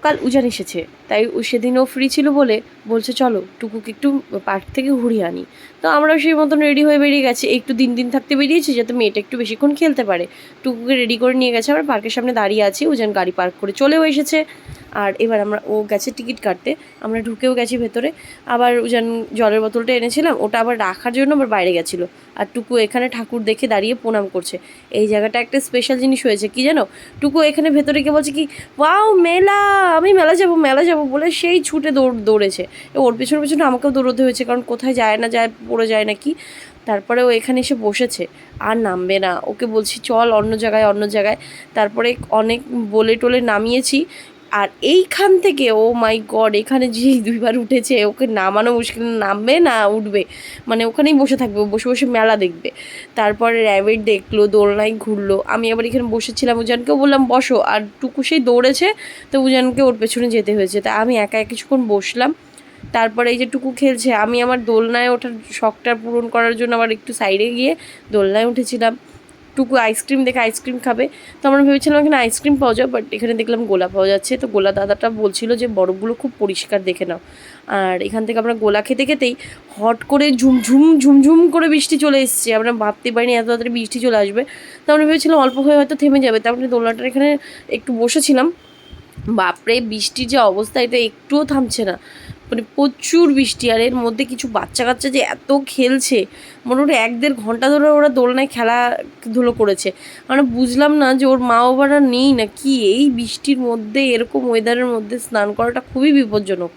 কাল উজান এসেছে, তাই সেদিনও ফ্রি ছিল বলে বলছে চলো টুকুকে একটু পার্ক থেকে ঘুরিয়ে আনি। তো আমরাও সেই মতন রেডি হয়ে বেরিয়ে গেছি, একটু দিন থাকতে বেরিয়েছি যাতে মেয়েটা একটু বেশিক্ষণ খেলতে পারে। টুকুকে রেডি করে নিয়ে গেছে, আমরা পার্কের সামনে দাঁড়িয়ে আছি, উজান গাড়ি পার্ক করে চলেও এসেছে। আর এবার ও গেছে টিকিট কাটতে, আমরা ঢুকেও গেছি ভেতরে। আবার উজান জলের বোতলটা এনেছিলাম, ওটা আবার রাখার জন্য আবার বাইরে গেছিলো। আর টুকু এখানে ঠাকুর দেখে দাঁড়িয়ে প্রণাম করছে। এই জায়গাটা একটা স্পেশাল জিনিস হয়েছে কি জানো, টুকু এখানে ভেতরে গিয়ে বলছে কি ওয়াও মেলা, আমি মেলা যাবো বলে সেই ছুটে দৌড়েছে। ওর পেছনে আমাকেও দৌড়তে হয়েছে, কারণ কোথায় যায় না যায়, পড়ে যায় নাকি। তারপরে ও এখানে এসে বসেছে, আর নামবে না। ওকে বলছি চল অন্য জায়গায়। তারপরে অনেক বলে টলে নামিয়েছি। আর এইখান থেকে ও মাই গড, এখানে যে 2বার উঠেছে, ওকে নামানো মুশকিল, নামবে না উঠবে, মানে ওখানেই বসে থাকবে, বসে বসে মেলা দেখবে। তারপরে র্যাবিট দেখলো, দোলনায় ঘুরলো। আমি আবার এখানে বসেছিলাম, উজানকেও বললাম বসো, আর টুকু সেই দৌড়েছে, তো উজানকে ওর পেছনে যেতে হয়েছে। তা আমি একা কিছুক্ষণ বসলাম। তারপরে এই যে টুকু খেলছে, আমি আমার দোলনায় ওঠার শখটা পূরণ করার জন্য আবার একটু সাইডে গিয়ে দোলনায় উঠেছিলাম। টুকু আইসক্রিম দেখে আইসক্রিম খাবে, তো আমরা ভেবেছিলাম এখানে আইসক্রিম পাওয়া যায়, বাট এখানে দেখলাম গোলা পাওয়া যাচ্ছে। তো গোলা দাদাটা বলছিল যে বরফগুলো খুব পরিষ্কার দেখে নাও। আর এখান থেকে আমরা গোলা খেতেই হট করে ঝুমঝুম করে বৃষ্টি চলে এসছে। আমরা ভাবতে পারিনি এত তাড়াতাড়ি বৃষ্টি চলে আসবে। তো আমরা ভেবেছিলাম অল্প হয়ে হয়তো থেমে যাবে। তারপরে দোলনাটার এখানে একটু বসেছিলাম, বাপরে বৃষ্টির যে অবস্থা, এটা একটুও থামছে না, মানে প্রচুর বৃষ্টি। আর এর মধ্যে কিছু বাচ্চা কাচ্চা যে এত খেলছে, মোটামুটি 1-1.5 ঘন্টা ধরে ওরা দোলনায় খেলাধুলো করেছে। আমরা বুঝলাম না যে ওর মা বাবারা নেই না কি, এই বৃষ্টির মধ্যে এরকম ওয়েদারের মধ্যে স্নান করাটা খুবই বিপজ্জনক।